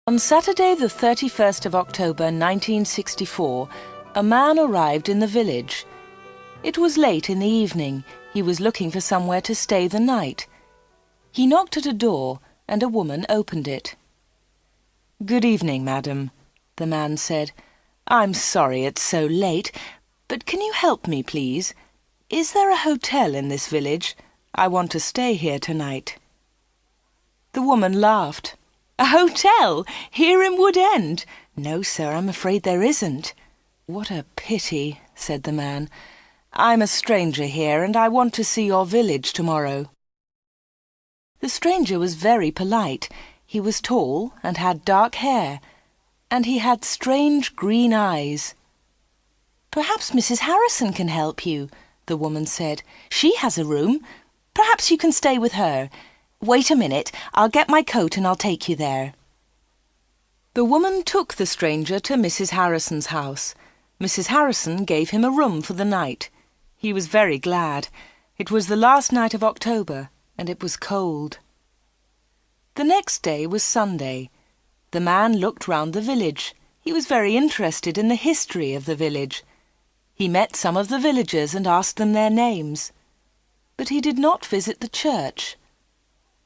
On Saturday the 31st of October 1964, a man arrived in the village. It was late in the evening. He was looking for somewhere to stay the night. He knocked at a door and a woman opened it. "Good evening, madam," the man said. "I'm sorry it's so late, but can you help me, please? Is there a hotel in this village? I want to stay here tonight." The woman laughed. "A hotel? Here in Wood End? No, sir, I'm afraid there isn't." "What a pity," said the man. "I'm a stranger here and I want to see your village tomorrow." The stranger was very polite. He was tall and had dark hair, and he had strange green eyes. "Perhaps Mrs. Harrison can help you," the woman said. "She has a room. Perhaps you can stay with her. Wait a minute, I'll get my coat and I'll take you there." The woman took the stranger to Mrs. Harrison's house. Mrs. Harrison gave him a room for the night. He was very glad. It was the last night of October, and it was cold. The next day was Sunday. The man looked round the village. He was very interested in the history of the village. He met some of the villagers and asked them their names. But he did not visit the church.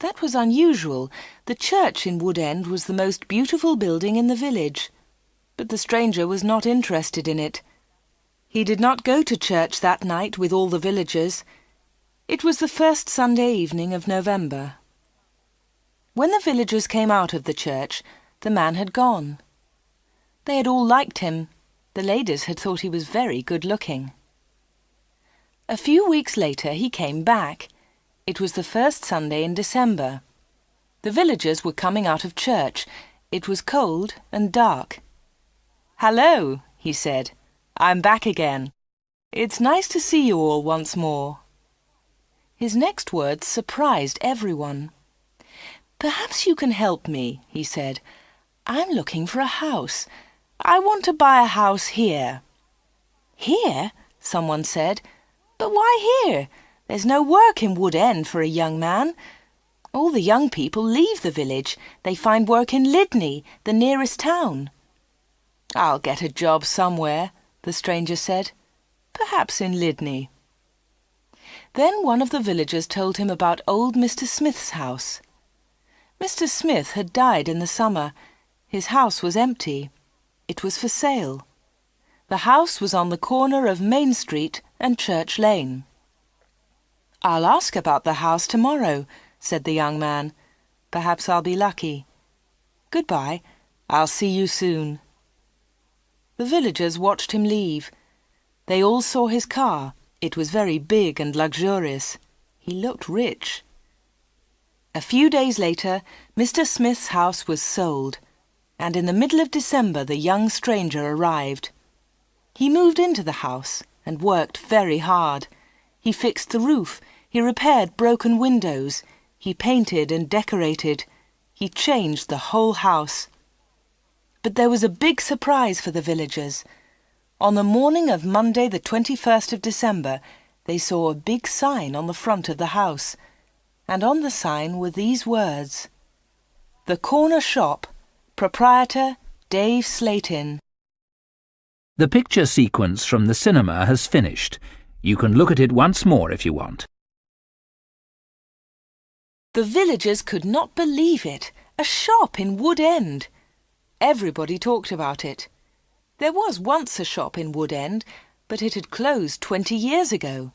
That was unusual. The church in Wood End was the most beautiful building in the village. But the stranger was not interested in it. He did not go to church that night with all the villagers. It was the first Sunday evening of November. When the villagers came out of the church, the man had gone. They had all liked him. The ladies had thought he was very good-looking. A few weeks later he came back. It was the first Sunday in December. The villagers were coming out of church. It was cold and dark. "Hello," he said. "I'm back again. It's nice to see you all once more." His next words surprised everyone. "Perhaps you can help me," he said. "I'm looking for a house. I want to buy a house here." "Here?" someone said. "But why here? There's no work in Wood End for a young man. All the young people leave the village. They find work in Lydney, the nearest town." "I'll get a job somewhere," the stranger said. "Perhaps in Lydney." Then one of the villagers told him about old Mr. Smith's house. Mr. Smith had died in the summer. His house was empty. It was for sale. The house was on the corner of Main Street and Church Lane. "I'll ask about the house tomorrow," said the young man. "Perhaps I'll be lucky. Goodbye. I'll see you soon." The villagers watched him leave. They all saw his car. It was very big and luxurious. He looked rich. A few days later, Mr. Smith's house was sold, and in the middle of December the young stranger arrived. He moved into the house and worked very hard. He fixed the roof, he repaired broken windows, he painted and decorated, he changed the whole house. But there was a big surprise for the villagers. On the morning of Monday the 21st of December, they saw a big sign on the front of the house, and on the sign were these words: "The Corner Shop, Proprietor Dave Slatin." The picture sequence from the cinema has finished. You can look at it once more if you want. The villagers could not believe it. A shop in Wood End. Everybody talked about it. There was once a shop in Wood End, but it had closed 20 years ago.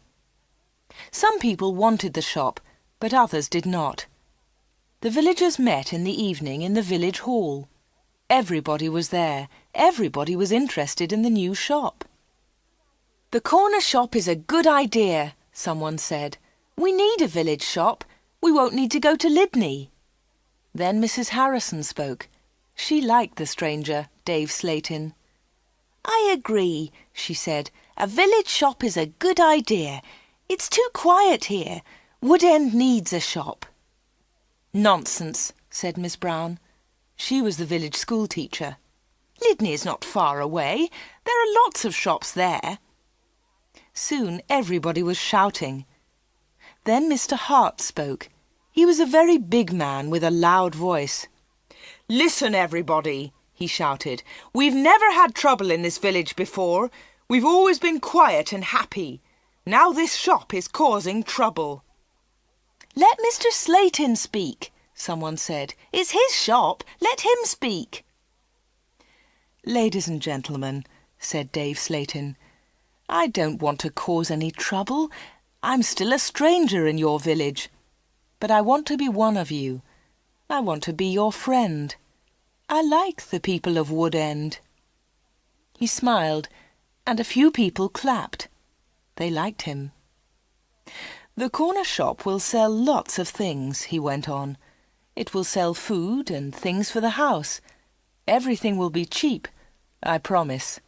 Some people wanted the shop, but others did not. The villagers met in the evening in the village hall. Everybody was there. Everybody was interested in the new shop. "The corner shop is a good idea," someone said. "We need a village shop. We won't need to go to Lydney." Then Mrs. Harrison spoke. She liked the stranger, Dave Slatin. "I agree," she said. "A village shop is a good idea. It's too quiet here. Wood End needs a shop." "Nonsense," said Miss Brown. She was the village school teacher. "Lydney is not far away. There are lots of shops there." Soon everybody was shouting. Then Mr. Hart spoke. He was a very big man with a loud voice. "Listen, everybody," he shouted. "We've never had trouble in this village before. We've always been quiet and happy. Now this shop is causing trouble." "Let Mr. Slayton speak," someone said. "It's his shop. Let him speak." "Ladies and gentlemen," said Dave Slayton, "I don't want to cause any trouble. I'm still a stranger in your village. But I want to be one of you. I want to be your friend. I like the people of Wood End." He smiled, and a few people clapped. They liked him. "The corner shop will sell lots of things," he went on. "It will sell food and things for the house. Everything will be cheap, I promise."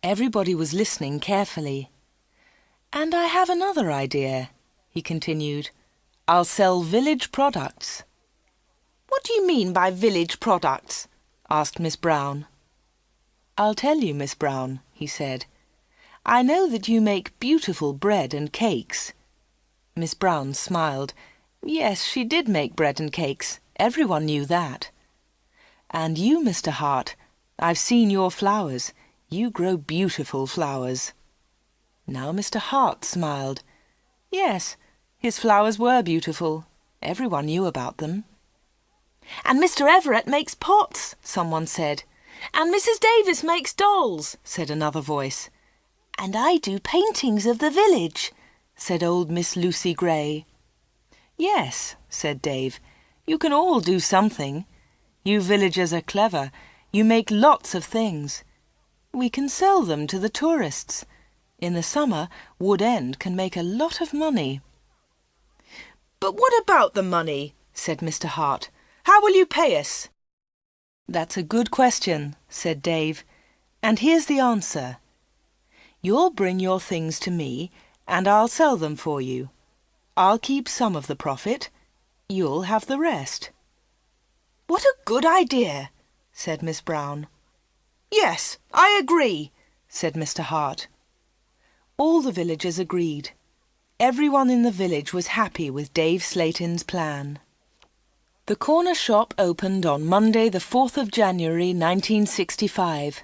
Everybody was listening carefully. "And I have another idea," he continued. "I'll sell village products." "What do you mean by village products?" asked Miss Brown. "I'll tell you, Miss Brown," he said. "I know that you make beautiful bread and cakes." Miss Brown smiled. Yes, she did make bread and cakes. Everyone knew that. "And you, Mr. Hart, I've seen your flowers. You grow beautiful flowers." Now Mr. Hart smiled. Yes, his flowers were beautiful. Everyone knew about them. "And Mr. Everett makes pots," someone said. "And Mrs. Davis makes dolls," said another voice. "And I do paintings of the village," said old Miss Lucy Gray. "Yes," said Dave, "you can all do something. You villagers are clever. You make lots of things. We can sell them to the tourists. In the summer, Wood End can make a lot of money." "But what about the money?" said Mr. Hart. "How will you pay us?" "That's a good question," said Dave. "And here's the answer. You'll bring your things to me, and I'll sell them for you. I'll keep some of the profit. You'll have the rest." "What a good idea," said Miss Brown. "Yes, I agree," said Mr. Hart. All the villagers agreed. Everyone in the village was happy with Dave Slayton's plan. The corner shop opened on Monday the 4th of January 1965.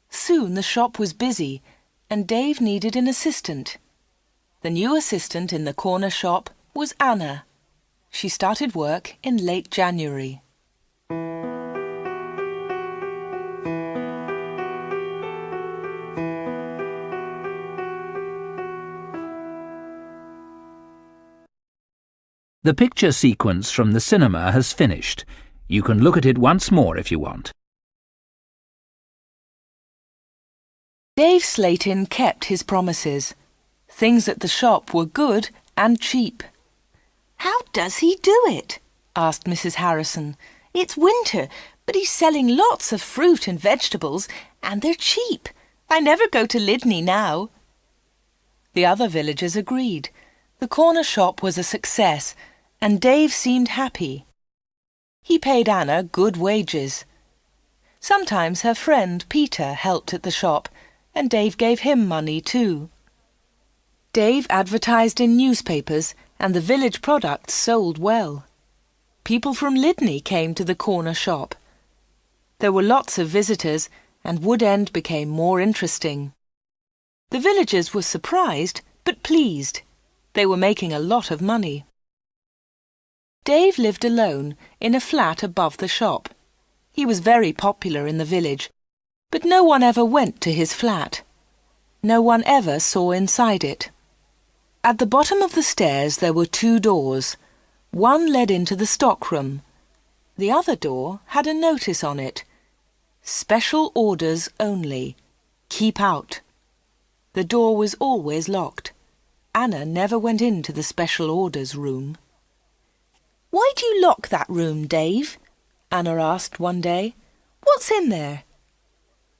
Soon the shop was busy and Dave needed an assistant. The new assistant in the corner shop was Anna. She started work in late January. The picture sequence from the cinema has finished. You can look at it once more if you want. Dave Slayton kept his promises. Things at the shop were good and cheap. "How does he do it?" asked Mrs. Harrison. "It's winter, but he's selling lots of fruit and vegetables, and they're cheap. I never go to Lydney now." The other villagers agreed. The corner shop was a success, and Dave seemed happy. He paid Anna good wages. Sometimes her friend Peter helped at the shop, and Dave gave him money too. Dave advertised in newspapers, and the village products sold well. People from Lydney came to the corner shop. There were lots of visitors, and Wood End became more interesting. The villagers were surprised, but pleased. They were making a lot of money. Dave lived alone in a flat above the shop. He was very popular in the village, but no one ever went to his flat. No one ever saw inside it. At the bottom of the stairs there were 2 doors. One led into the stockroom. The other door had a notice on it. "Special orders only. Keep out." The door was always locked. Anna never went into the special orders room. "Why do you lock that room, Dave?" Anna asked one day. "What's in there?"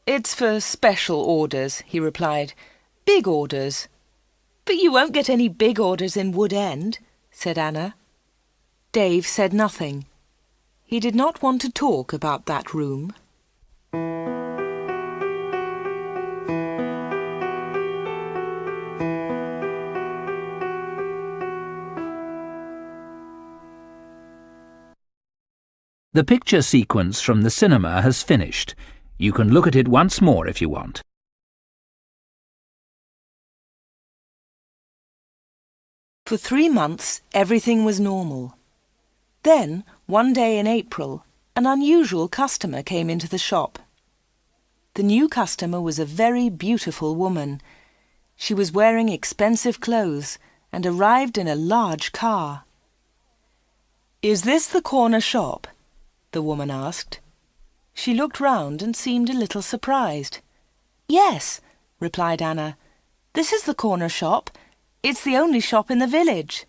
"It's for special orders," he replied. "Big orders." "But you won't get any big orders in Wood End," said Anna. Dave said nothing. He did not want to talk about that room. The picture sequence from the cinema has finished. You can look at it once more if you want. For 3 months, everything was normal. Then, one day in April, an unusual customer came into the shop. The new customer was a very beautiful woman. She was wearing expensive clothes and arrived in a large car. "Is this the corner shop?" the woman asked. She looked round and seemed a little surprised. "Yes," replied Anna. "This is the corner shop. It's the only shop in the village."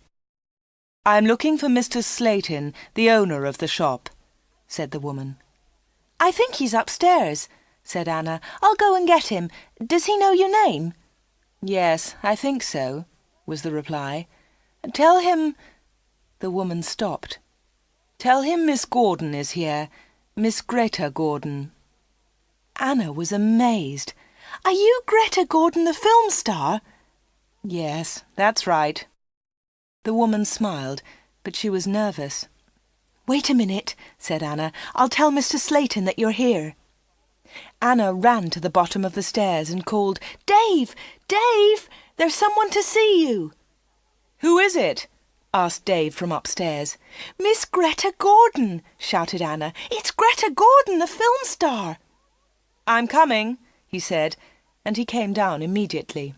"I'm looking for Mr. Slayton, the owner of the shop," said the woman. "I think he's upstairs," said Anna. "I'll go and get him. Does he know your name?" "Yes, I think so," was the reply. "Tell him—" The woman stopped. "Tell him Miss Gordon is here. Miss Greta Gordon." Anna was amazed. "Are you Greta Gordon, the film star?" "Yes, that's right." The woman smiled, but she was nervous. "Wait a minute," said Anna. "I'll tell Mr. Slayton that you're here." Anna ran to the bottom of the stairs and called, "Dave! Dave! There's someone to see you!" "Who is it?" asked Dave from upstairs. "Miss Greta Gordon!" shouted Anna. "It's Greta Gordon, the film star!" "I'm coming," he said, and he came down immediately.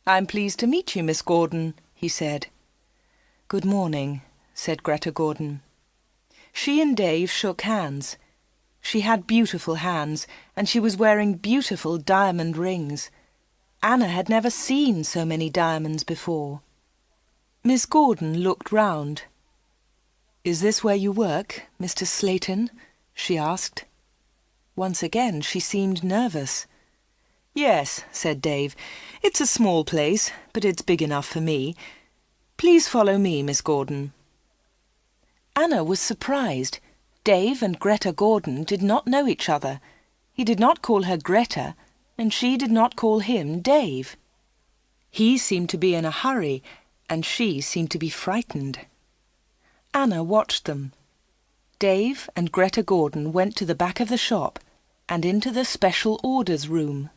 "I'm pleased to meet you, Miss Gordon," he said. "Good morning," said Greta Gordon. She and Dave shook hands. She had beautiful hands, and she was wearing beautiful diamond rings. Anna had never seen so many diamonds before. Miss Gordon looked round. "Is this where you work, Mr. Slayton?" she asked. Once again she seemed nervous. "Yes," said Dave. "It's a small place, but it's big enough for me. Please follow me, Miss Gordon." Anna was surprised. Dave and Greta Gordon did not know each other. He did not call her Greta, and she did not call him Dave. He seemed to be in a hurry, and she seemed to be frightened. Anna watched them. Dave and Greta Gordon went to the back of the shop and into the special orders room.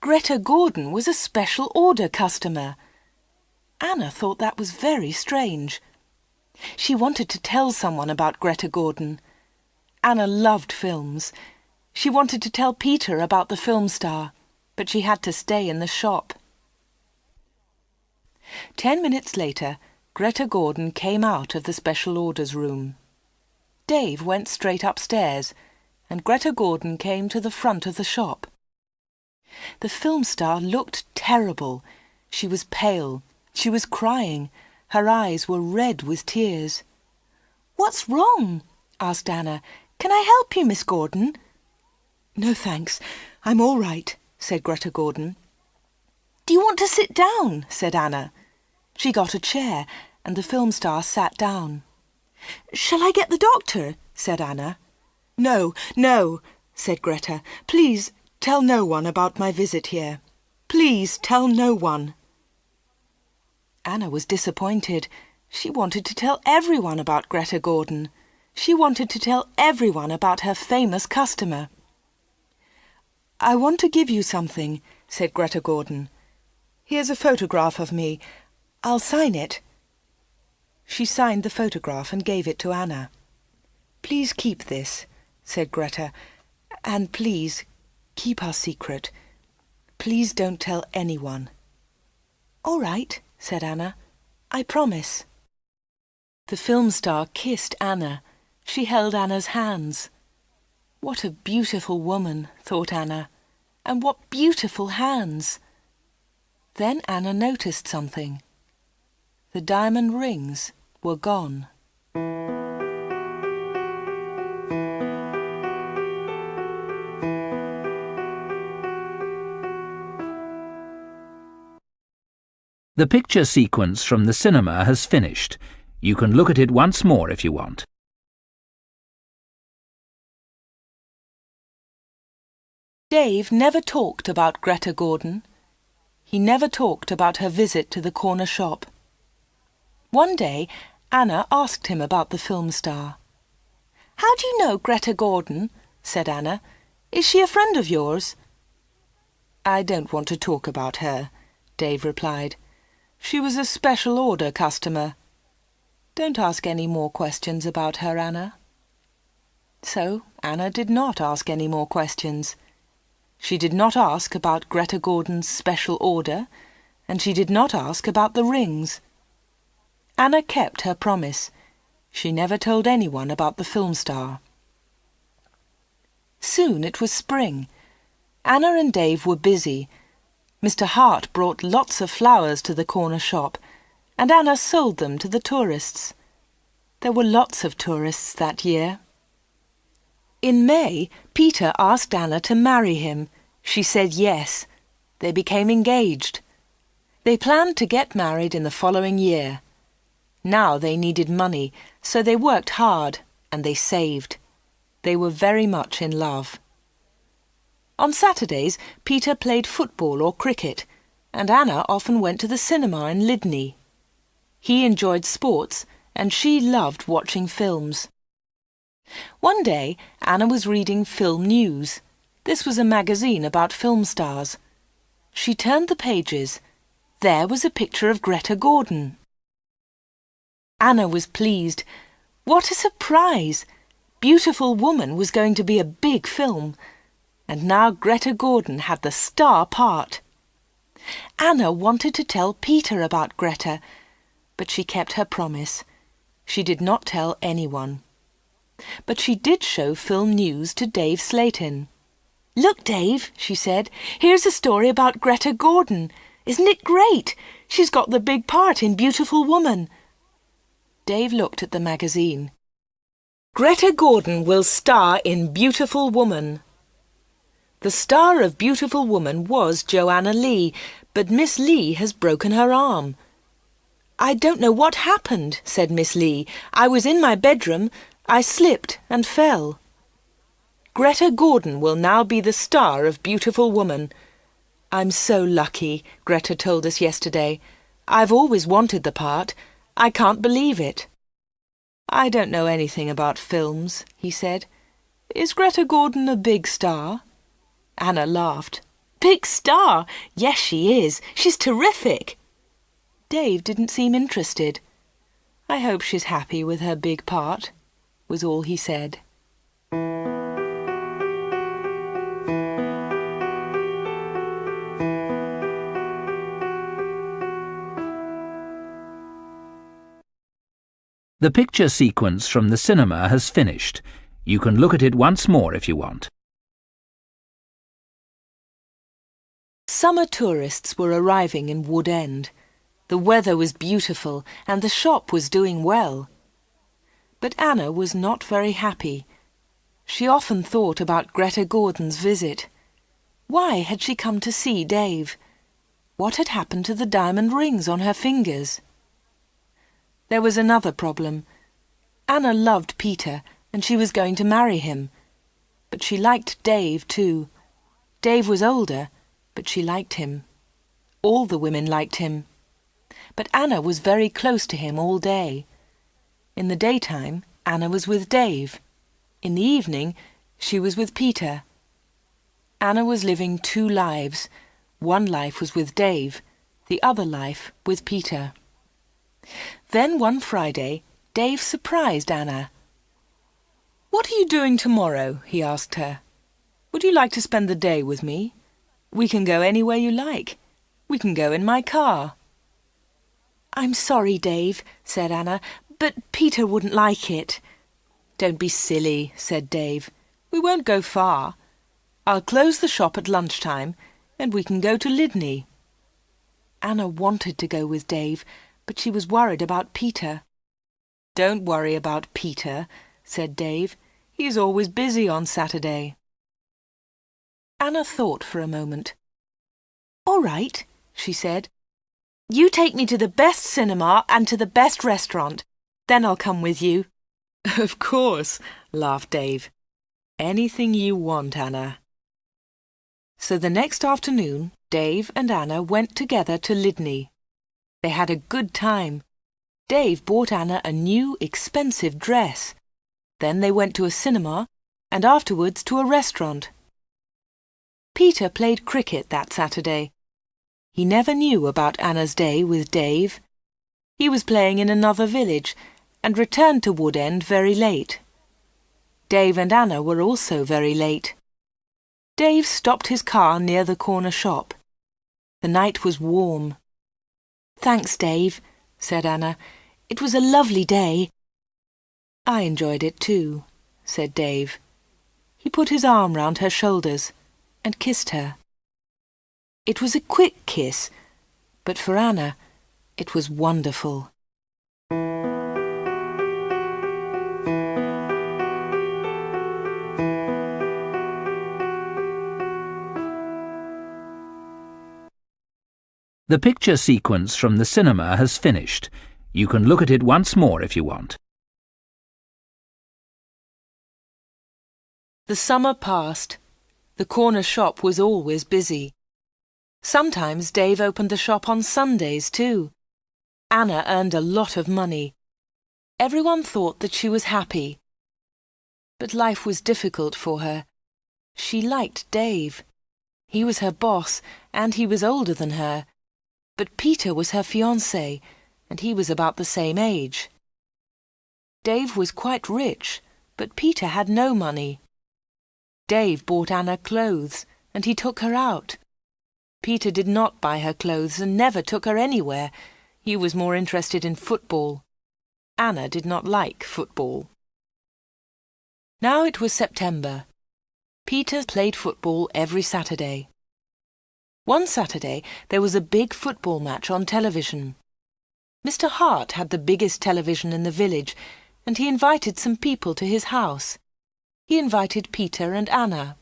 Greta Gordon was a special order customer. Anna thought that was very strange. She wanted to tell someone about Greta Gordon. Anna loved films. She wanted to tell Peter about the film star, but she had to stay in the shop. 10 minutes later, Greta Gordon came out of the special orders room. Dave went straight upstairs, and Greta Gordon came to the front of the shop. The film star looked terrible. She was pale. She was crying. Her eyes were red with tears. "What's wrong?" asked Anna. "Can I help you, Miss Gordon?" "No, thanks. I'm all right," said Greta Gordon. "Do you want to sit down?" said Anna. She got a chair, and the film star sat down. "Shall I get the doctor?" said Anna. "No, no," said Greta. "Please tell no one about my visit here. Please tell no one." Anna was disappointed. She wanted to tell everyone about Greta Gordon. She wanted to tell everyone about her famous customer. "I want to give you something," said Greta Gordon. "Here's a photograph of me. I'll sign it." She signed the photograph and gave it to Anna. "Please keep this," said Greta, "and please keep our secret. Please don't tell anyone." "All right," said Anna. "I promise." The film star kissed Anna. She held Anna's hands. What a beautiful woman, thought Anna, and what beautiful hands. Then Anna noticed something. The diamond rings were gone. The picture sequence from the cinema has finished. You can look at it once more if you want. Dave never talked about Greta Gordon. He never talked about her visit to the corner shop. One day, Anna asked him about the film star. "How do you know Greta Gordon?" said Anna. "Is she a friend of yours?" "I don't want to talk about her," Dave replied. "She was a special order customer. Don't ask any more questions about her, Anna." So Anna did not ask any more questions. She did not ask about Greta Gordon's special order, and she did not ask about the rings. Anna kept her promise. She never told anyone about the film star. Soon it was spring. Anna and Dave were busy. Mr. Hart brought lots of flowers to the corner shop, and Anna sold them to the tourists. There were lots of tourists that year. In May, Peter asked Anna to marry him. She said yes. They became engaged. They planned to get married in the following year. Now they needed money, so they worked hard and they saved. They were very much in love. On Saturdays, Peter played football or cricket, and Anna often went to the cinema in Lydney. He enjoyed sports, and she loved watching films. One day, Anna was reading Film News. This was a magazine about film stars. She turned the pages. There was a picture of Greta Gordon. Anna was pleased. What a surprise! Beautiful Woman was going to be a big film. And now Greta Gordon had the star part. Anna wanted to tell Peter about Greta, but she kept her promise. She did not tell anyone. But she did show Film News to Dave Slayton. "Look, Dave," she said, "here's a story about Greta Gordon. Isn't it great? She's got the big part in Beautiful Woman." Dave looked at the magazine. "Greta Gordon will star in Beautiful Woman." The star of Beautiful Woman was Joanna Lee, but Miss Lee has broken her arm. "I don't know what happened," said Miss Lee. "I was in my bedroom. I slipped and fell." Greta Gordon will now be the star of Beautiful Woman. "I'm so lucky," Greta told us yesterday. "I've always wanted the part. I can't believe it." "I don't know anything about films," he said. "Is Greta Gordon a big star?" Anna laughed. "Big star? Yes, she is. She's terrific." Dave didn't seem interested. "I hope she's happy with her big part," was all he said. The picture sequence from the cinema has finished. You can look at it once more if you want. Summer tourists were arriving in Wood End. The weather was beautiful and the shop was doing well. But Anna was not very happy. She often thought about Greta Gordon's visit. Why had she come to see Dave? What had happened to the diamond rings on her fingers? There was another problem. Anna loved Peter and she was going to marry him. But she liked Dave too. Dave was older, but she liked him. All the women liked him. But Anna was very close to him all day. In the daytime, Anna was with Dave. In the evening, she was with Peter. Anna was living two lives. One life was with Dave, the other life with Peter. Then one Friday, Dave surprised Anna. "What are you doing tomorrow?" he asked her. "Would you like to spend the day with me? We can go anywhere you like. We can go in my car." "I'm sorry, Dave," said Anna, "but Peter wouldn't like it." "Don't be silly," said Dave. "We won't go far. I'll close the shop at lunchtime and we can go to Lydney." Anna wanted to go with Dave, but she was worried about Peter. "Don't worry about Peter," said Dave. "He's always busy on Saturday." Anna thought for a moment. "All right," she said. "You take me to the best cinema and to the best restaurant. Then I'll come with you." "Of course," laughed Dave. "Anything you want, Anna." So the next afternoon, Dave and Anna went together to Lydney. They had a good time. Dave bought Anna a new, expensive dress. Then they went to a cinema and afterwards to a restaurant. Peter played cricket that Saturday. He never knew about Anna's day with Dave. He was playing in another village and returned to Wood End very late. Dave and Anna were also very late. Dave stopped his car near the corner shop. The night was warm. "Thanks, Dave," said Anna. "It was a lovely day." "I enjoyed it too," said Dave. He put his arm round her shoulders and kissed her. It was a quick kiss, but for Anna, it was wonderful. The picture sequence from the cinema has finished. You can look at it once more if you want. The summer passed. The corner shop was always busy. Sometimes Dave opened the shop on Sundays too. Anna earned a lot of money. Everyone thought that she was happy. But life was difficult for her. She liked Dave. He was her boss, and he was older than her. But Peter was her fiancé, and he was about the same age. Dave was quite rich, but Peter had no money. Dave bought Anna clothes, and he took her out. Peter did not buy her clothes and never took her anywhere. He was more interested in football. Anna did not like football. Now it was September. Peter played football every Saturday. One Saturday there was a big football match on television. Mr. Hart had the biggest television in the village, and he invited some people to his house. He invited Peter and Anna.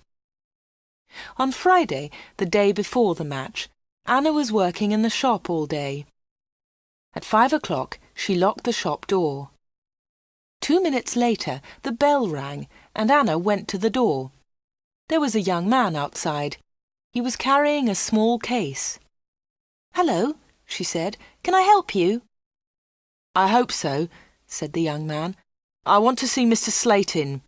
On Friday, the day before the match, Anna was working in the shop all day. At 5 o'clock, she locked the shop door. 2 minutes later, the bell rang, and Anna went to the door. There was a young man outside. He was carrying a small case. "Hello," she said. "Can I help you?" "I hope so," said the young man. "I want to see Mr. Slatin."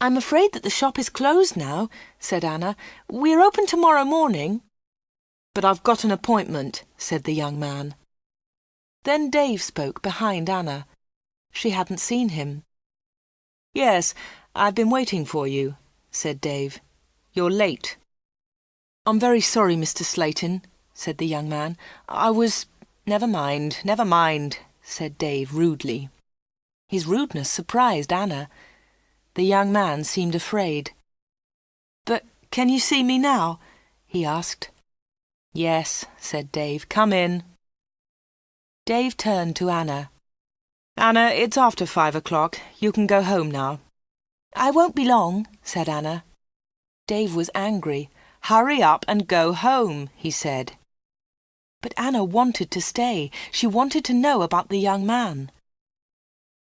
"I'm afraid that the shop is closed now," said Anna. "We're open tomorrow morning." "But I've got an appointment," said the young man. Then Dave spoke behind Anna. She hadn't seen him. "Yes, I've been waiting for you," said Dave. "You're late." "I'm very sorry, Mr. Slatin," said the young man. "I was—" Never mind," said Dave rudely. His rudeness surprised Anna. The young man seemed afraid. "But can you see me now?" he asked. "Yes," said Dave. "Come in." Dave turned to Anna. "Anna, it's after 5 o'clock. You can go home now." "I won't be long," said Anna. Dave was angry. "Hurry up and go home," he said. But Anna wanted to stay. She wanted to know about the young man.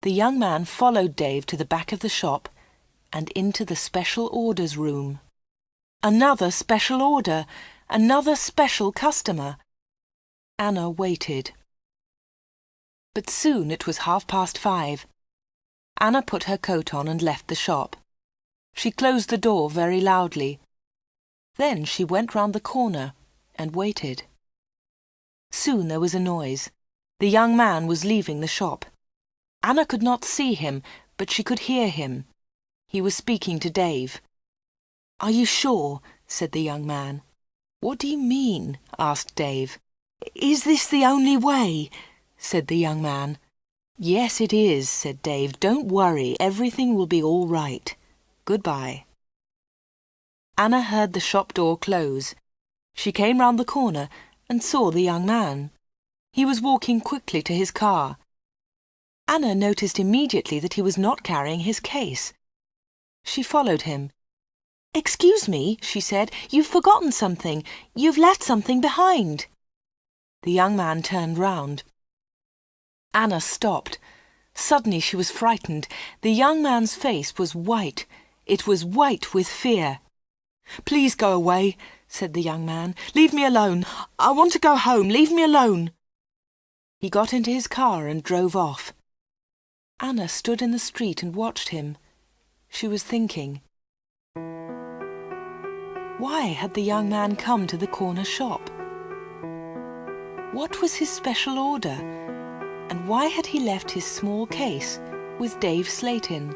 The young man followed Dave to the back of the shop and into the special orders room. Another special order, another special customer. Anna waited. But soon it was 5:30. Anna put her coat on and left the shop. She closed the door very loudly. Then she went round the corner and waited. Soon there was a noise. The young man was leaving the shop. Anna could not see him, but she could hear him. He was speaking to Dave. "Are you sure?" said the young man. "What do you mean?" asked Dave. "Is this the only way?" said the young man. "Yes, it is," said Dave. "Don't worry, everything will be all right. Goodbye." Anna heard the shop door close. She came round the corner and saw the young man. He was walking quickly to his car. Anna noticed immediately that he was not carrying his case. She followed him. "Excuse me," she said, "you've forgotten something. You've left something behind." The young man turned round. Anna stopped. Suddenly she was frightened. The young man's face was white. It was white with fear. "Please go away," said the young man. "Leave me alone. I want to go home. Leave me alone." He got into his car and drove off. Anna stood in the street and watched him. She was thinking. Why had the young man come to the corner shop? What was his special order? And why had he left his small case with Dave's slate in?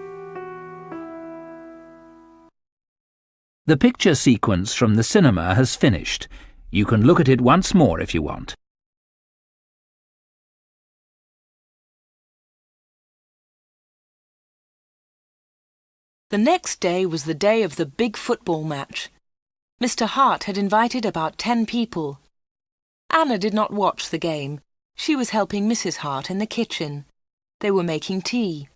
The picture sequence from the cinema has finished. You can look at it once more if you want. The next day was the day of the big football match. Mr. Hart had invited about 10 people. Anna did not watch the game. She was helping Mrs. Hart in the kitchen. They were making tea.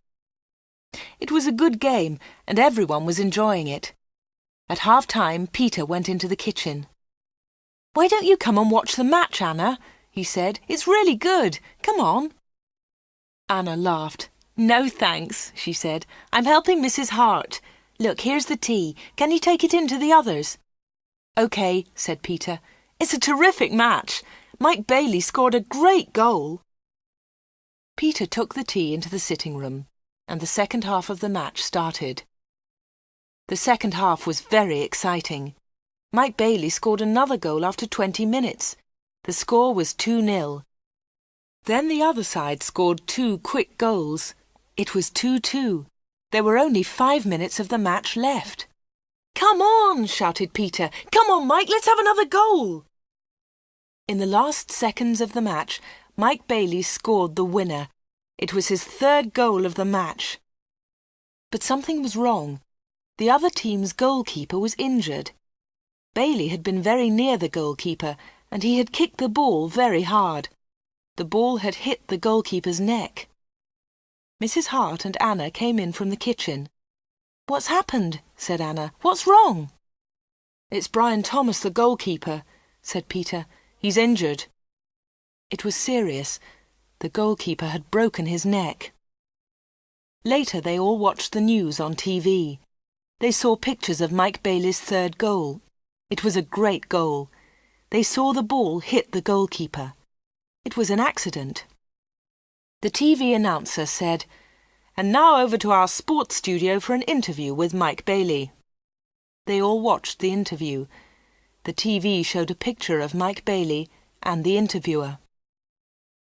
It was a good game, and everyone was enjoying it. At half-time, Peter went into the kitchen. "Why don't you come and watch the match, Anna?" he said. "It's really good. Come on." Anna laughed. "No, thanks," she said. "I'm helping Mrs. Hart. Look, here's the tea. Can you take it in to the others?" "OK," said Peter. "It's a terrific match. Mike Bailey scored a great goal." Peter took the tea into the sitting room, and the second half of the match started. The second half was very exciting. Mike Bailey scored another goal after 20 minutes. The score was 2-0. Then the other side scored 2 quick goals. It was 2-2. There were only 5 minutes of the match left. "Come on!" shouted Peter. "Come on, Mike, let's have another goal!" In the last seconds of the match, Mike Bailey scored the winner. It was his 3rd goal of the match. But something was wrong. The other team's goalkeeper was injured. Bailey had been very near the goalkeeper, and he had kicked the ball very hard. The ball had hit the goalkeeper's neck. Mrs. Hart and Anna came in from the kitchen. "What's happened?" said Anna. "What's wrong?" "It's Brian Thomas, the goalkeeper," said Peter. "He's injured." It was serious. The goalkeeper had broken his neck. Later they all watched the news on TV. They saw pictures of Mike Bailey's 3rd goal. It was a great goal. They saw the ball hit the goalkeeper. It was an accident. The TV announcer said, "And now over to our sports studio for an interview with Mike Bailey." They all watched the interview. The TV showed a picture of Mike Bailey and the interviewer.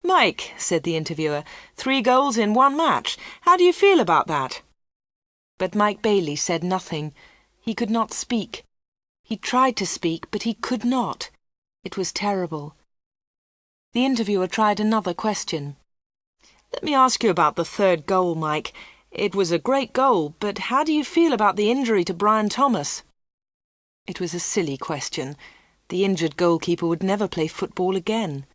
"Mike," said the interviewer, 3 goals in 1 match. How do you feel about that?" But Mike Bailey said nothing. He could not speak. He tried to speak, but he could not. It was terrible. The interviewer tried another question. "Let me ask you about the 3rd goal, Mike. It was a great goal, but how do you feel about the injury to Brian Thomas?" It was a silly question. The injured goalkeeper would never play football again.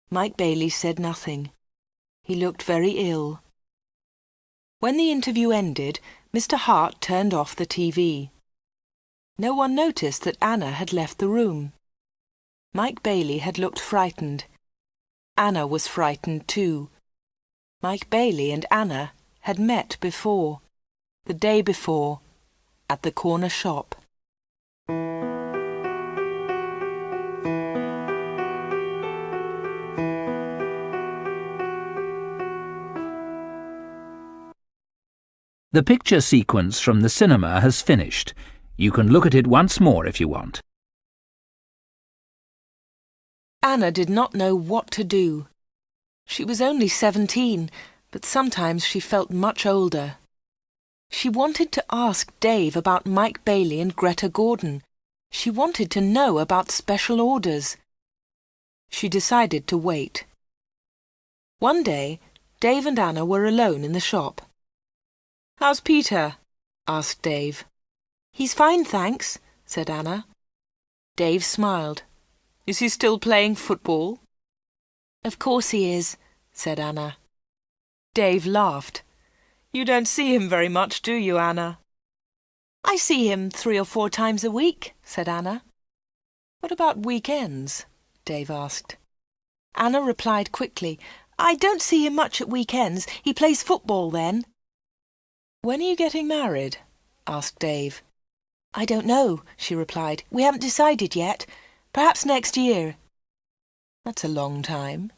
Mike Bailey said nothing. He looked very ill. When the interview ended, Mr. Hart turned off the TV. No one noticed that Anna had left the room. Mike Bailey had looked frightened. Anna was frightened too. Mike Bailey and Anna had met before, the day before, at the corner shop. The picture sequence from the cinema has finished. You can look at it once more if you want. Anna did not know what to do. She was only 17, but sometimes she felt much older. She wanted to ask Dave about Mike Bailey and Greta Gordon. She wanted to know about special orders. She decided to wait. One day, Dave and Anna were alone in the shop. "How's Peter?" asked Dave. "He's fine, thanks," said Anna. Dave smiled. "Is he still playing football?" "Of course he is," said Anna. Dave laughed. "You don't see him very much, do you, Anna?" "I see him 3 or 4 times a week," said Anna. "What about weekends?" Dave asked. Anna replied quickly, "I don't see him much at weekends. He plays football then." "When are you getting married?" asked Dave. "I don't know," she replied. "We haven't decided yet. Perhaps next year." "That's a long time."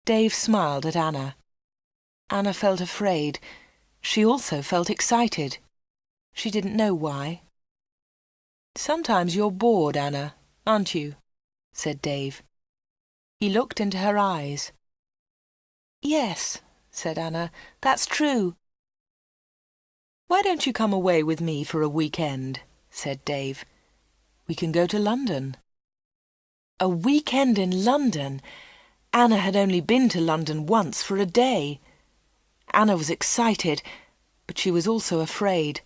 Dave smiled at Anna. Anna felt afraid. She also felt excited. She didn't know why. "Sometimes you're bored, Anna, aren't you?" said Dave. He looked into her eyes. "Yes," said Anna, "that's true." "Why don't you come away with me for a weekend?" said Dave. "We can go to London." A weekend in London! Anna had only been to London once for a day. Anna was excited, but she was also afraid.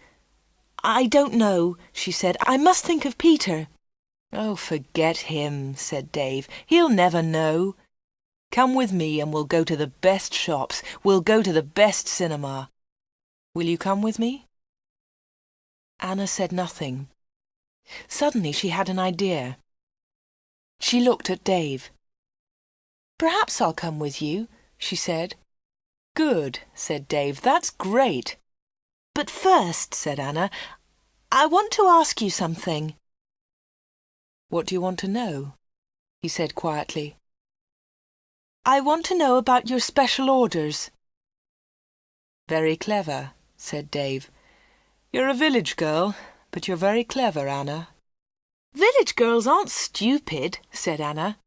"I don't know," she said. "I must think of Peter." "Oh, forget him," said Dave. "He'll never know. Come with me and we'll go to the best shops. We'll go to the best cinema. Will you come with me?" Anna said nothing. Suddenly she had an idea. She looked at Dave. "Perhaps I'll come with you," she said. "Good," said Dave. "That's great." "But first," said Anna, "I want to ask you something." "What do you want to know?" he said quietly. "I want to know about your special orders." "Very clever," said Dave. "You're a village girl, but you're very clever, Anna." "Village girls aren't stupid," said Anna.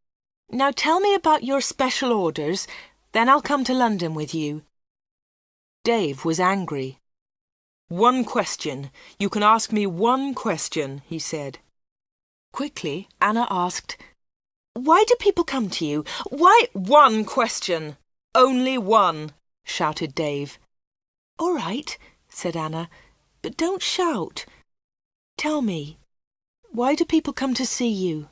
"Now tell me about your special orders, then I'll come to London with you." Dave was angry. "One question. You can ask me one question," he said. Quickly, Anna asked, "Why do people come to you? Why—" "One question! Only one!" shouted Dave. "All right," said Anna, "but don't shout. Tell me, why do people come to see you?"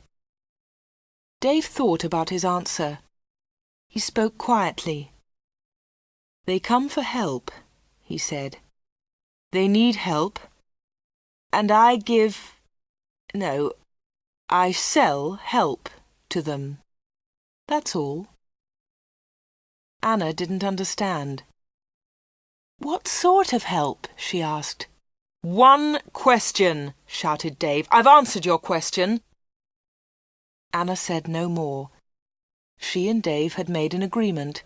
Dave thought about his answer. He spoke quietly. "They come for help," he said. "They need help, and I sell help to them. That's all." Anna didn't understand. "What sort of help?" she asked. "One question," shouted Dave. "I've answered your question." Anna said no more. She and Dave had made an agreement.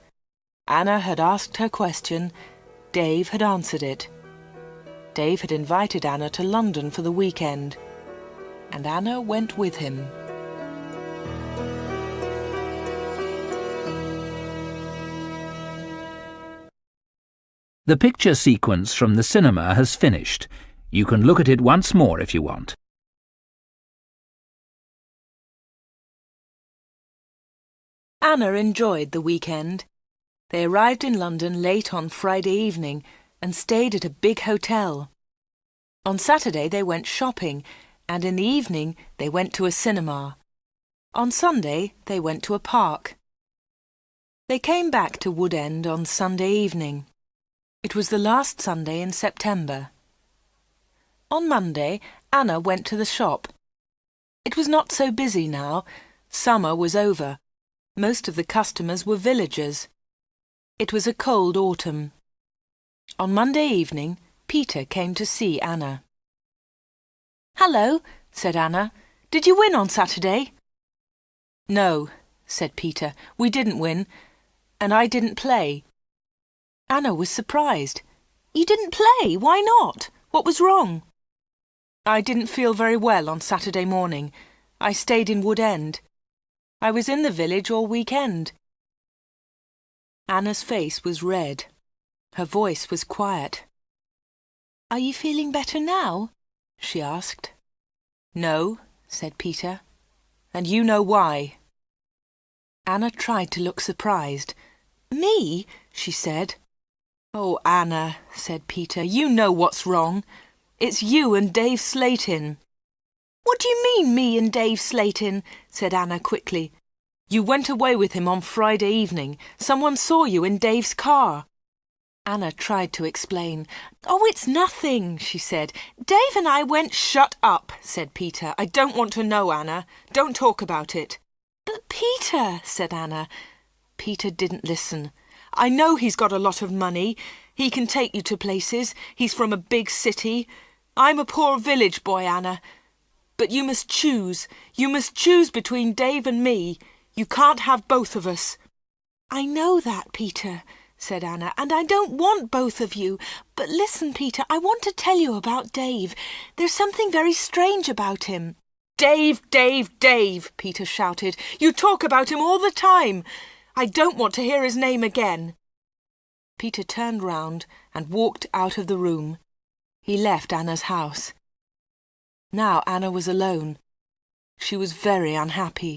Anna had asked her question. Dave had answered it. Dave had invited Anna to London for the weekend, and Anna went with him. The picture sequence from the cinema has finished. You can look at it once more if you want. Anna enjoyed the weekend. They arrived in London late on Friday evening and stayed at a big hotel. On Saturday they went shopping, and in the evening they went to a cinema. On Sunday they went to a park. They came back to Wood End on Sunday evening. It was the last Sunday in September. On Monday, Anna went to the shop. It was not so busy now. Summer was over. Most of the customers were villagers. It was a cold autumn. On Monday evening, Peter came to see Anna. "Hello," said Anna. "Did you win on Saturday?" "No," said Peter. "We didn't win, and I didn't play." Anna was surprised. "You didn't play? Why not? What was wrong?" "I didn't feel very well on Saturday morning. I stayed in Wood End. I was in the village all weekend." Anna's face was red. Her voice was quiet. "Are you feeling better now?" she asked. "No," said Peter, "and you know why." Anna tried to look surprised. "Me?" she said. "Oh, Anna," said Peter, "you know what's wrong. It's you and Dave Slatin." "What do you mean, me and Dave Slatin?" said Anna quickly. "You went away with him on Friday evening. Someone saw you in Dave's car." Anna tried to explain. "Oh, it's nothing," she said. "Dave and I went—" "Shut up," said Peter. "I don't want to know, Anna. Don't talk about it." "But Peter," said Anna. Peter didn't listen. "I know he's got a lot of money. He can take you to places. He's from a big city. I'm a poor village boy, Anna. But you must choose. You must choose between Dave and me. You can't have both of us." "I know that, Peter," said Anna, "and I don't want both of you. But listen, Peter, I want to tell you about Dave. There's something very strange about him." "Dave, Dave, Dave," Peter shouted. "You talk about him all the time. I don't want to hear his name again." Peter turned round and walked out of the room. He left Anna's house. Now Anna was alone. She was very unhappy.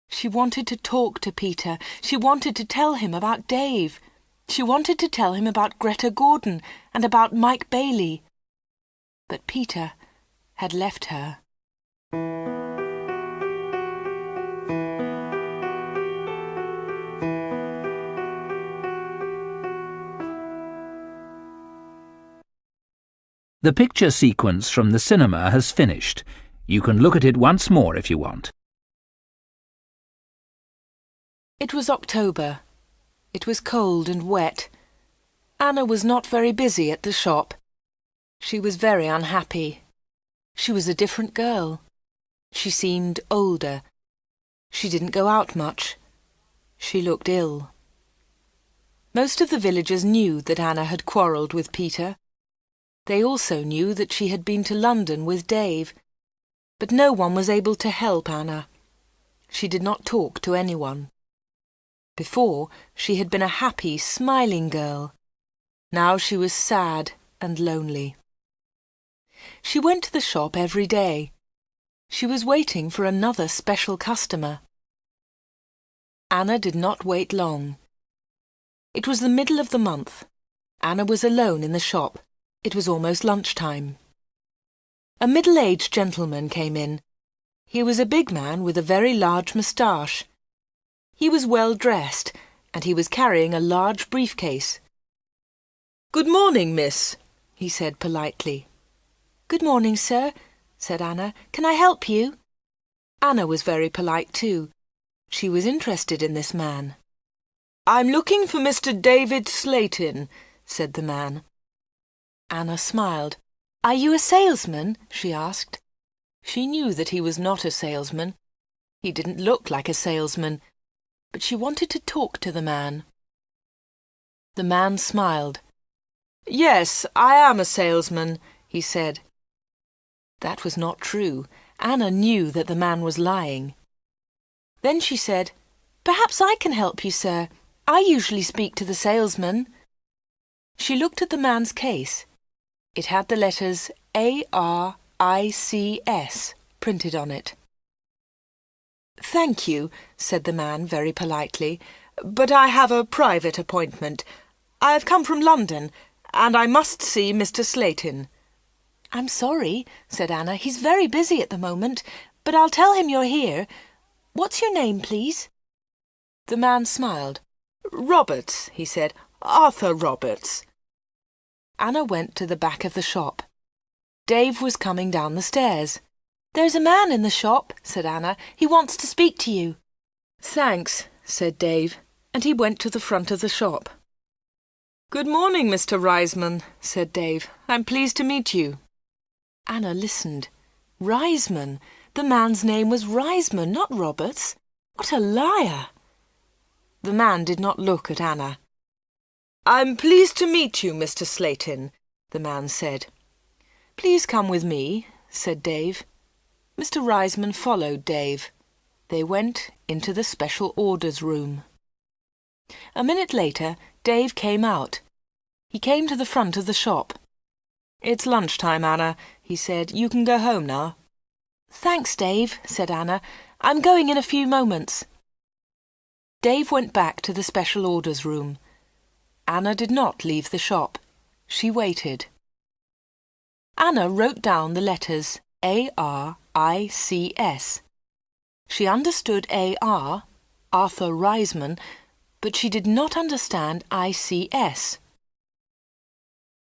She wanted to talk to Peter. She wanted to tell him about Dave. She wanted to tell him about Greta Gordon and about Mike Bailey. But Peter had left her. The picture sequence from the cinema has finished. You can look at it once more if you want. It was October. It was cold and wet. Anna was not very busy at the shop. She was very unhappy. She was a different girl. She seemed older. She didn't go out much. She looked ill. Most of the villagers knew that Anna had quarrelled with Peter. They also knew that she had been to London with Dave, but no one was able to help Anna. She did not talk to anyone. Before, she had been a happy, smiling girl. Now she was sad and lonely. She went to the shop every day. She was waiting for another special customer. Anna did not wait long. It was the middle of the month. Anna was alone in the shop. It was almost lunchtime. A middle-aged gentleman came in. He was a big man with a very large moustache. He was well dressed, and he was carrying a large briefcase. "Good morning, miss," he said politely. "Good morning, sir," said Anna. "Can I help you?" Anna was very polite too. She was interested in this man. "I'm looking for Mr. David Slayton," said the man. Anna smiled. "Are you a salesman?" she asked. She knew that he was not a salesman. He didn't look like a salesman, but she wanted to talk to the man. The man smiled. "Yes, I am a salesman," he said. That was not true. Anna knew that the man was lying. Then she said, "Perhaps I can help you, sir. I usually speak to the salesman." She looked at the man's case. It had the letters ARICS printed on it. "Thank you," said the man very politely, "but I have a private appointment. I have come from London, and I must see Mr. Slayton." "I'm sorry," said Anna. "He's very busy at the moment, but I'll tell him you're here. What's your name, please?" The man smiled. "Roberts," he said. "Arthur Roberts." Anna went to the back of the shop. Dave was coming down the stairs. "There's a man in the shop," said Anna. "He wants to speak to you." "Thanks," said Dave, and he went to the front of the shop. "Good morning, Mr. Reisman," said Dave. "I'm pleased to meet you." Anna listened. Reisman! The man's name was Reisman, not Roberts. What a liar! The man did not look at Anna. "I'm pleased to meet you, Mr. Slayton," the man said. "Please come with me," said Dave. Mr. Reisman followed Dave. They went into the special orders room. A minute later, Dave came out. He came to the front of the shop. "It's lunchtime, Anna," he said. "You can go home now." "Thanks, Dave," said Anna. "I'm going in a few moments." Dave went back to the special orders room. Anna did not leave the shop. She waited. Anna wrote down the letters ARICS. She understood AR, Arthur Reisman, but she did not understand ICS.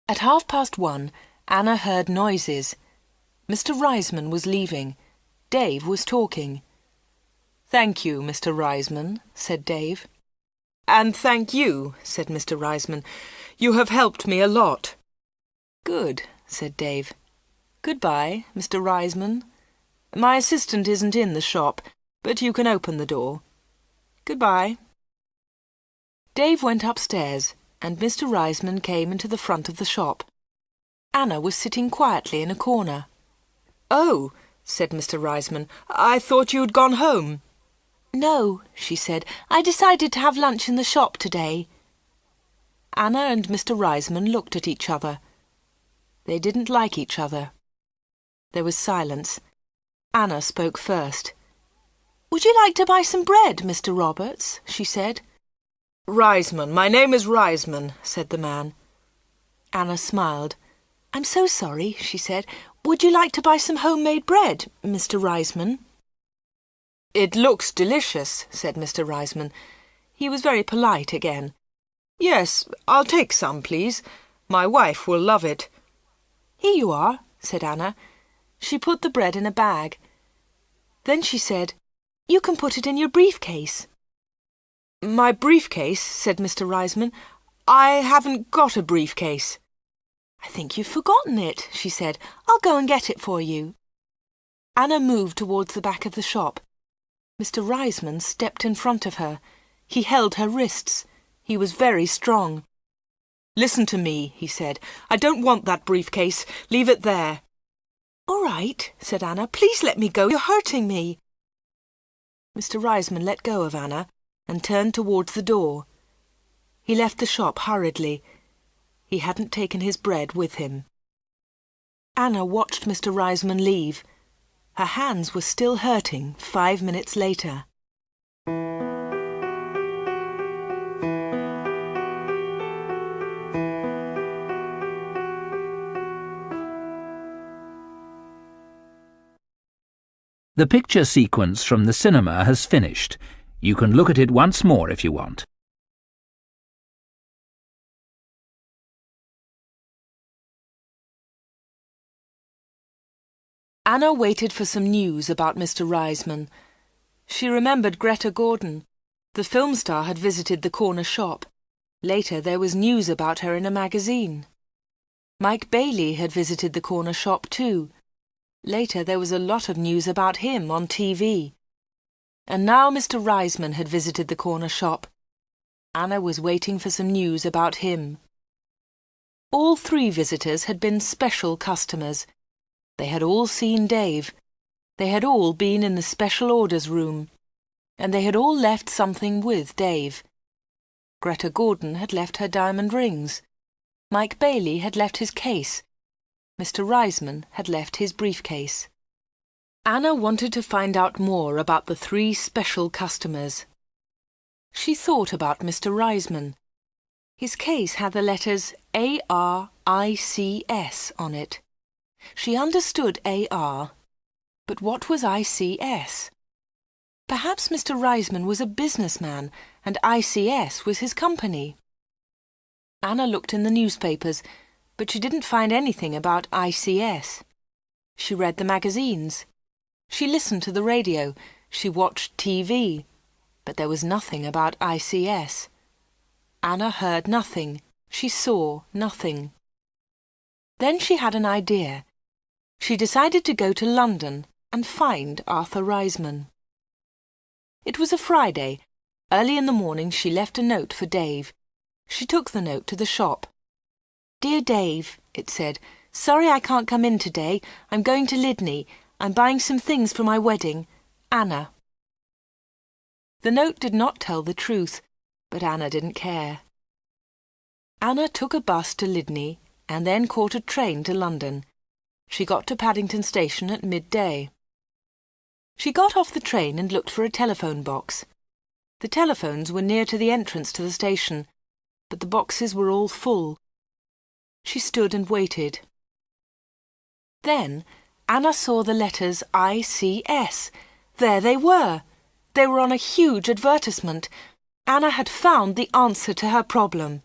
At 1:30, Anna heard noises. Mr. Reisman was leaving. Dave was talking. "Thank you, Mr. Reisman," said Dave. "And thank you," said Mr. Reisman. "You have helped me a lot." "Good," said Dave. "Goodbye, Mr. Reisman. My assistant isn't in the shop, but you can open the door. Goodbye." Dave went upstairs. and Mr. Reisman came into the front of the shop. Anna was sitting quietly in a corner. "Oh," said Mr. Reisman, "I thought you had gone home." "No," she said. "I decided to have lunch in the shop today." Anna and Mr. Reisman looked at each other. They didn't like each other. There was silence. Anna spoke first. "Would you like to buy some bread, Mr. Roberts?" she said. "Reisman. My name is Reisman," said the man. Anna smiled. "I'm so sorry," she said. "Would you like to buy some homemade bread, Mr. Reisman?" "It looks delicious," said Mr. Reisman. He was very polite again. "Yes, I'll take some, please. My wife will love it." "Here you are," said Anna. She put the bread in a bag. Then she said, "You can put it in your briefcase." "My briefcase?" said Mr. Reisman. "I haven't got a briefcase." "I think you've forgotten it," she said. "I'll go and get it for you." Anna moved towards the back of the shop. Mr. Reisman stepped in front of her. He held her wrists. He was very strong. "Listen to me," he said. "I don't want that briefcase. Leave it there." "All right," said Anna. "Please let me go. You're hurting me." Mr. Reisman let go of Anna and turned towards the door. He left the shop hurriedly. He hadn't taken his bread with him. Anna watched Mr. Reisman leave. Her hands were still hurting 5 minutes later. The picture sequence from the cinema has finished. You can look at it once more if you want. Anna waited for some news about Mr. Reisman. She remembered Greta Gordon. The film star had visited the corner shop. Later there was news about her in a magazine. Mike Bailey had visited the corner shop too. Later there was a lot of news about him on TV. And now Mr. Reisman had visited the corner shop. Anna was waiting for some news about him. All 3 visitors had been special customers. They had all seen Dave. They had all been in the special orders room. And they had all left something with Dave. Greta Gordon had left her diamond rings. Mike Bailey had left his case. Mr. Reisman had left his briefcase. Anna wanted to find out more about the 3 special customers. She thought about Mr. Reisman. His case had the letters ARICS on it. She understood AR, but what was ICS? Perhaps Mr. Reisman was a businessman and ICS was his company. Anna looked in the newspapers, but she didn't find anything about ICS. She read the magazines. She listened to the radio. She watched TV. But there was nothing about ICS. Anna heard nothing. She saw nothing. Then she had an idea. She decided to go to London and find Arthur Reisman. It was a Friday. Early in the morning she left a note for Dave. She took the note to the shop. "Dear Dave," it said, "sorry I can't come in today. I'm going to Lydney. I'm buying some things for my wedding. Anna." The note did not tell the truth, but Anna didn't care. Anna took a bus to Lydney and then caught a train to London. She got to Paddington Station at midday. She got off the train and looked for a telephone box. The telephones were near to the entrance to the station, but the boxes were all full. She stood and waited. Then Anna saw the letters ICS. There they were. They were on a huge advertisement. Anna had found the answer to her problem.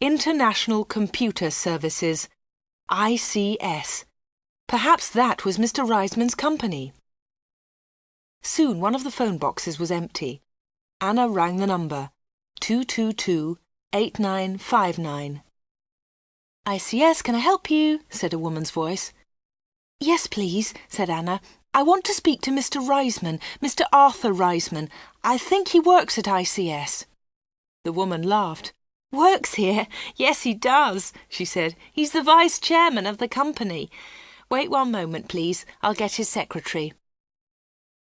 International Computer Services. ICS. Perhaps that was Mr. Reisman's company. Soon one of the phone boxes was empty. Anna rang the number, 222-8959. "ICS, can I help you?" said a woman's voice. "Yes, please," said Anna. "I want to speak to Mr. Reisman, Mr. Arthur Reisman. I think he works at ICS." The woman laughed. Works here? Yes, he does, she said. He's the vice-chairman of the company. Wait one moment, please. I'll get his secretary.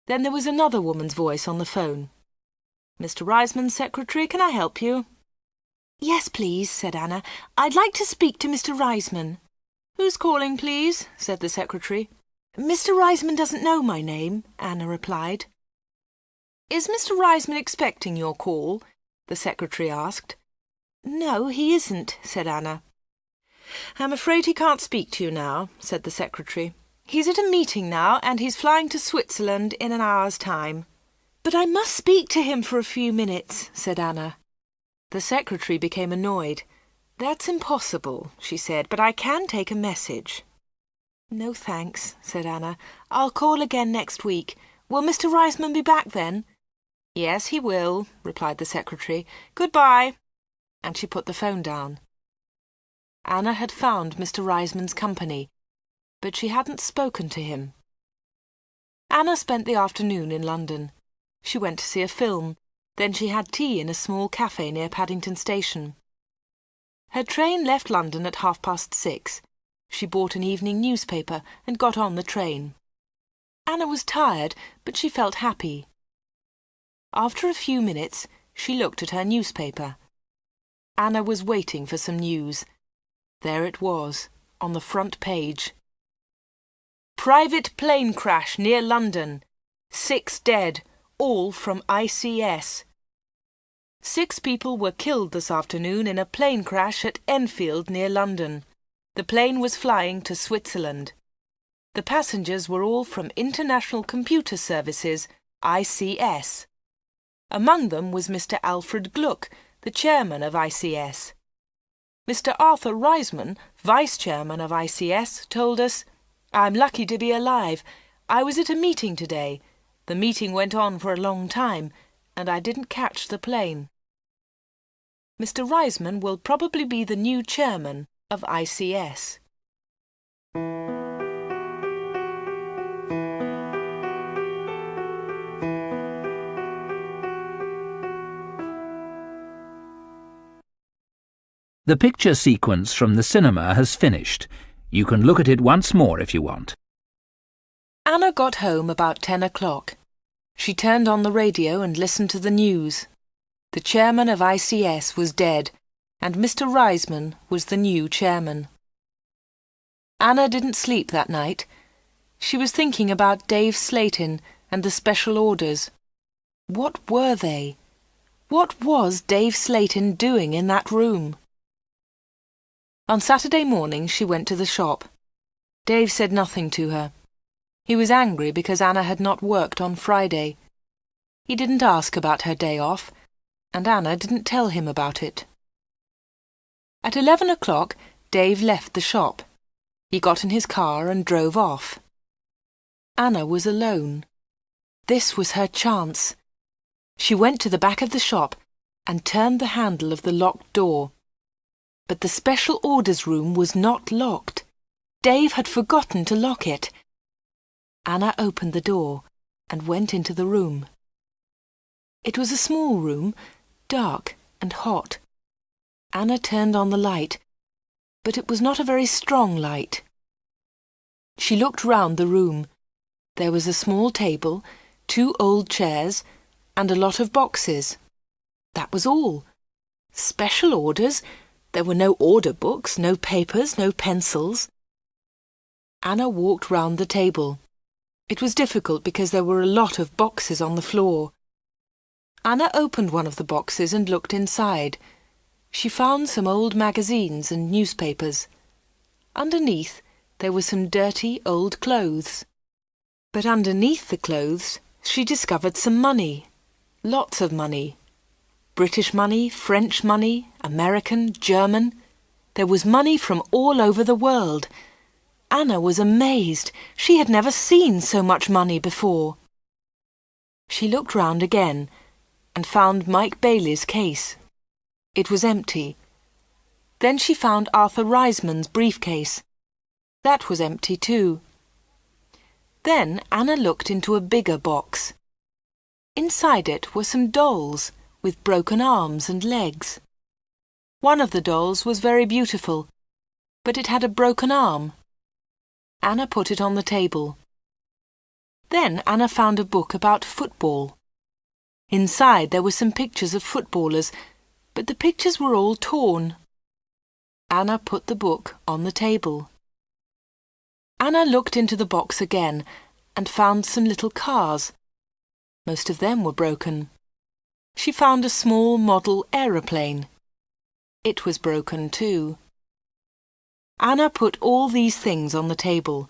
Then there was another woman's voice on the phone. Mr. Riseman's secretary, can I help you? Yes, please, said Anna. I'd like to speak to Mr. Riseman. Who's calling, please? Said the secretary. Mr. Riseman doesn't know my name, Anna replied. Is Mr. Riseman expecting your call? The secretary asked. No, he isn't, said Anna. I'm afraid he can't speak to you now, said the secretary. He's at a meeting now, and he's flying to Switzerland in an hour's time. But I must speak to him for a few minutes, said Anna. The secretary became annoyed. That's impossible, she said, but I can take a message. No thanks, said Anna. I'll call again next week. Will Mr. Riseman be back then? Yes, he will, replied the secretary. Goodbye. And she put the phone down. Anna had found Mr. Riseman's company, but she hadn't spoken to him. Anna spent the afternoon in London. She went to see a film, then she had tea in a small cafe near Paddington Station. Her train left London at 6:30. She bought an evening newspaper and got on the train. Anna was tired, but she felt happy. After a few minutes, she looked at her newspaper. Anna was waiting for some news. There it was, on the front page. Private plane crash near London. 6 dead, all from ICS. 6 people were killed this afternoon in a plane crash at Enfield near London. The plane was flying to Switzerland. The passengers were all from International Computer Services, ICS. Among them was Mr. Alfred Gluck, the chairman of ICS. Mr. Arthur Riseman, vice-chairman of ICS, told us, I'm lucky to be alive. I was at a meeting today. The meeting went on for a long time, and I didn't catch the plane. Mr. Riseman will probably be the new chairman of ICS. The picture sequence from the cinema has finished. You can look at it once more if you want. Anna got home about 10 o'clock. She turned on the radio and listened to the news. The chairman of ICS was dead, and Mr. Riseman was the new chairman. Anna didn't sleep that night. She was thinking about Dave Slayton and the special orders. What were they? What was Dave Slayton doing in that room? On Saturday morning she went to the shop. Dave said nothing to her. He was angry because Anna had not worked on Friday. He didn't ask about her day off, and Anna didn't tell him about it. At 11 o'clock, Dave left the shop. He got in his car and drove off. Anna was alone. This was her chance. She went to the back of the shop and turned the handle of the locked door. But the special orders room was not locked. Dave had forgotten to lock it. Anna opened the door and went into the room. It was a small room, dark and hot. Anna turned on the light, but it was not a very strong light. She looked round the room. There was a small table, 2 old chairs, and a lot of boxes. That was all. Special orders? There were no order books, no papers, no pencils. Anna walked round the table. It was difficult because there were a lot of boxes on the floor. Anna opened one of the boxes and looked inside. She found some old magazines and newspapers. Underneath, there were some dirty old clothes. But underneath the clothes, she discovered some money. Lots of money. British money, French money, American, German. There was money from all over the world. Anna was amazed. She had never seen so much money before. She looked round again and found Mike Bailey's case. It was empty. Then she found Arthur Riseman's briefcase. That was empty too. Then Anna looked into a bigger box. Inside it were some dolls with broken arms and legs. One of the dolls was very beautiful, but it had a broken arm. Anna put it on the table. Then Anna found a book about football. Inside there were some pictures of footballers, but the pictures were all torn. Anna put the book on the table. Anna looked into the box again and found some little cars. Most of them were broken. She found a small model aeroplane. It was broken too. Anna put all these things on the table.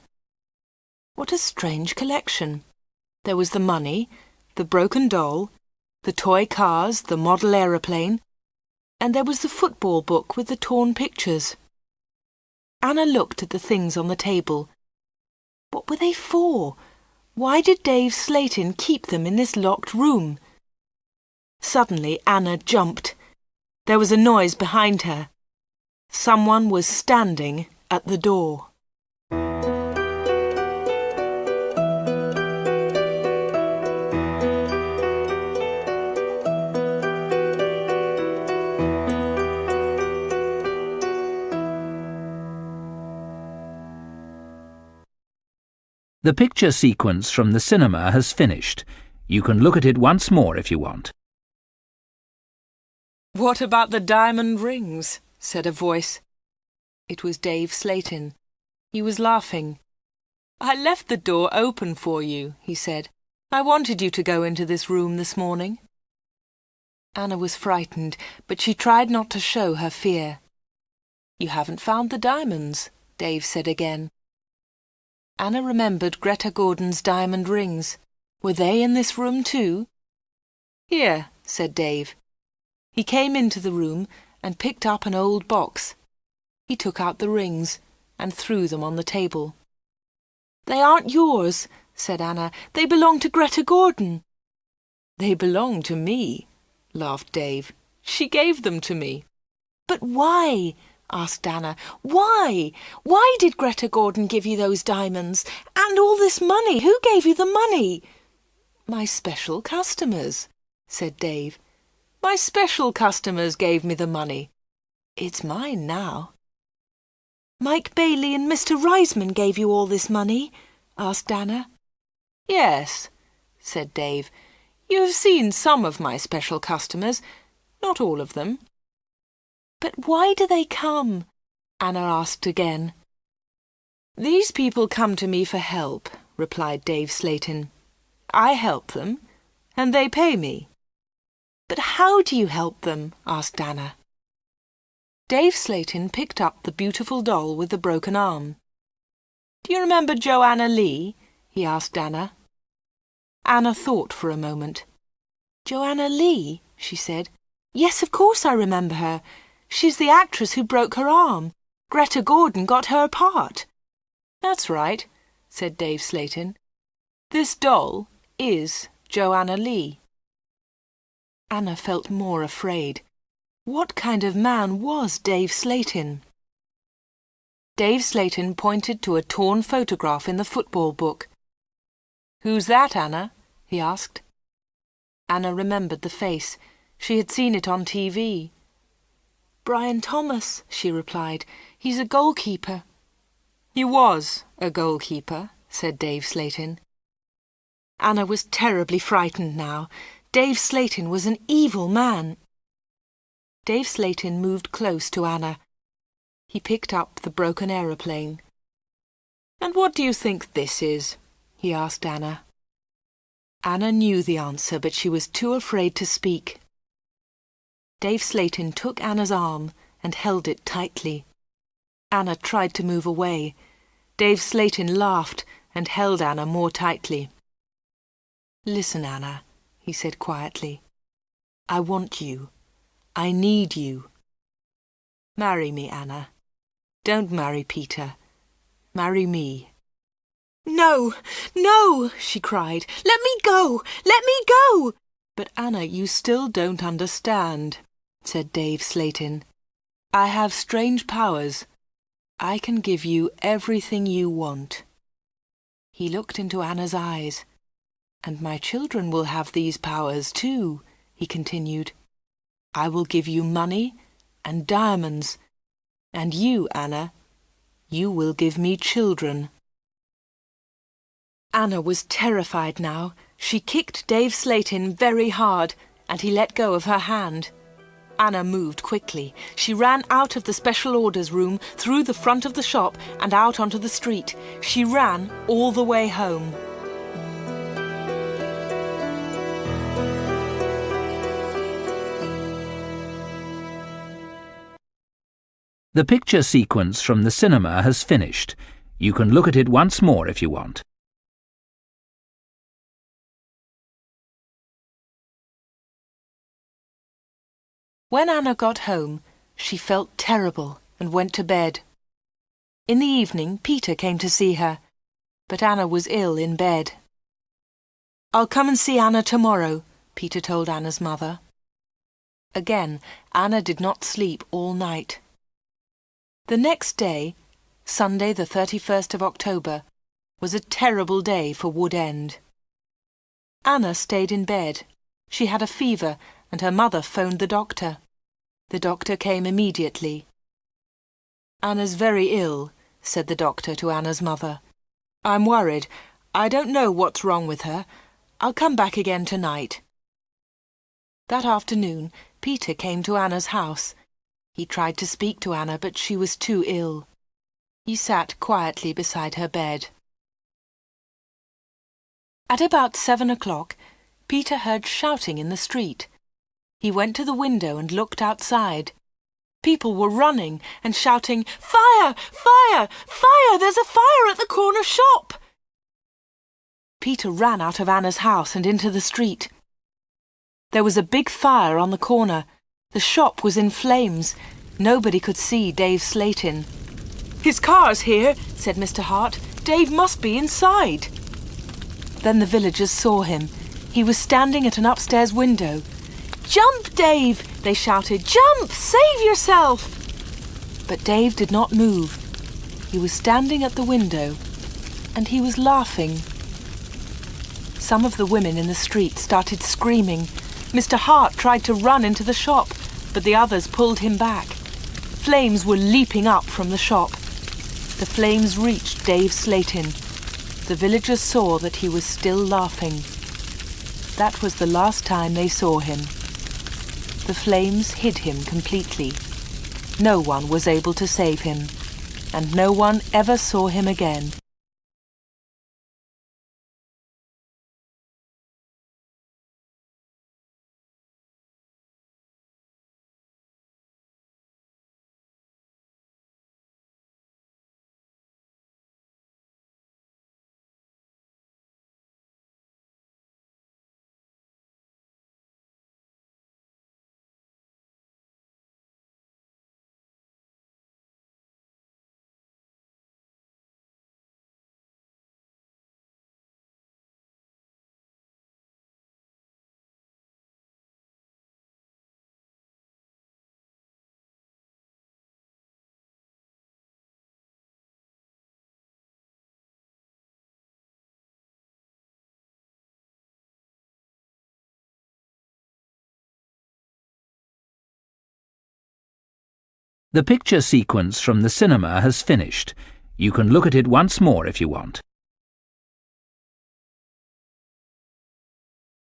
What a strange collection! There was the money, the broken doll, the toy cars, the model aeroplane, and there was the football book with the torn pictures. Anna looked at the things on the table. What were they for? Why did Dave Slayton keep them in this locked room? Suddenly Anna jumped. There was a noise behind her. Someone was standing at the door. The picture sequence from the cinema has finished. You can look at it once more if you want. "What about the diamond rings?" said a voice. It was Dave Slayton. He was laughing. "I left the door open for you," he said. "I wanted you to go into this room this morning." Anna was frightened, but she tried not to show her fear. "You haven't found the diamonds," Dave said again. Anna remembered Greta Gordon's diamond rings. Were they in this room too? "Here," said Dave. He came into the room and picked up an old box. He took out the rings and threw them on the table. "They aren't yours," said Anna. "They belong to Greta Gordon." "They belong to me," laughed Dave. "She gave them to me." "But why?" asked Anna. "Why? Why did Greta Gordon give you those diamonds? And all this money? Who gave you the money?" "My special customers," said Dave. "My special customers gave me the money. It's mine now." "Mike Bailey and Mr. Reisman gave you all this money?" asked Anna. "Yes," said Dave. "You have seen some of my special customers, not all of them." "But why do they come?" Anna asked again. "These people come to me for help," replied Dave Slayton. "I help them, and they pay me." "But how do you help them?" asked Anna. Dave Slayton picked up the beautiful doll with the broken arm. "Do you remember Joanna Lee?" he asked Anna. Anna thought for a moment. "Joanna Lee?" she said. "Yes, of course I remember her. She's the actress who broke her arm. Greta Gordon got her part." "That's right," said Dave Slayton. "This doll is Joanna Lee." Anna felt more afraid. What kind of man was Dave Slayton? Dave Slayton pointed to a torn photograph in the football book. "Who's that, Anna?" he asked. Anna remembered the face. She had seen it on TV. "Brian Thomas," she replied. "He's a goalkeeper." "He was a goalkeeper," said Dave Slayton. Anna was terribly frightened now. Dave Slayton was an evil man. Dave Slayton moved close to Anna. He picked up the broken aeroplane. "And what do you think this is?" he asked Anna. Anna knew the answer, but she was too afraid to speak. Dave Slayton took Anna's arm and held it tightly. Anna tried to move away. Dave Slayton laughed and held Anna more tightly. "Listen, Anna," he said quietly. "I want you. I need you. Marry me, Anna. Don't marry Peter. Marry me." "No, no," she cried. "Let me go! Let me go!" "But Anna, you still don't understand," said Dave Slayton. "I have strange powers. I can give you everything you want." He looked into Anna's eyes. "And my children will have these powers too," he continued. "I will give you money and diamonds. And you, Anna, you will give me children." Anna was terrified now. She kicked Dave Slatin very hard, and he let go of her hand. Anna moved quickly. She ran out of the special orders room, through the front of the shop, and out onto the street. She ran all the way home. The picture sequence from the cinema has finished. You can look at it once more if you want. When Anna got home, she felt terrible and went to bed. In the evening, Peter came to see her, but Anna was ill in bed. "I'll come and see Anna tomorrow," Peter told Anna's mother. Again, Anna did not sleep all night. The next day, Sunday the 31st of October, was a terrible day for Wood End. Anna stayed in bed. She had a fever, and her mother phoned the doctor. The doctor came immediately. "Anna's very ill," said the doctor to Anna's mother. "I'm worried. I don't know what's wrong with her. I'll come back again tonight." That afternoon, Peter came to Anna's house. He tried to speak to Anna, but she was too ill. He sat quietly beside her bed. At about 7 o'clock, Peter heard shouting in the street. He went to the window and looked outside. People were running and shouting, "Fire! Fire! Fire! There's a fire at the corner shop!" Peter ran out of Anna's house and into the street. There was a big fire on the corner. The shop was in flames. Nobody could see Dave Slatin. "His car's here," said Mr. Hart. "Dave must be inside." Then the villagers saw him. He was standing at an upstairs window. "Jump, Dave!" they shouted. "Jump! Save yourself!" But Dave did not move. He was standing at the window, and he was laughing. Some of the women in the street started screaming. Mr. Hart tried to run into the shop, but the others pulled him back. Flames were leaping up from the shop. The flames reached Dave Slatin. The villagers saw that he was still laughing. That was the last time they saw him. The flames hid him completely. No one was able to save him, and no one ever saw him again. The picture sequence from the cinema has finished. You can look at it once more if you want.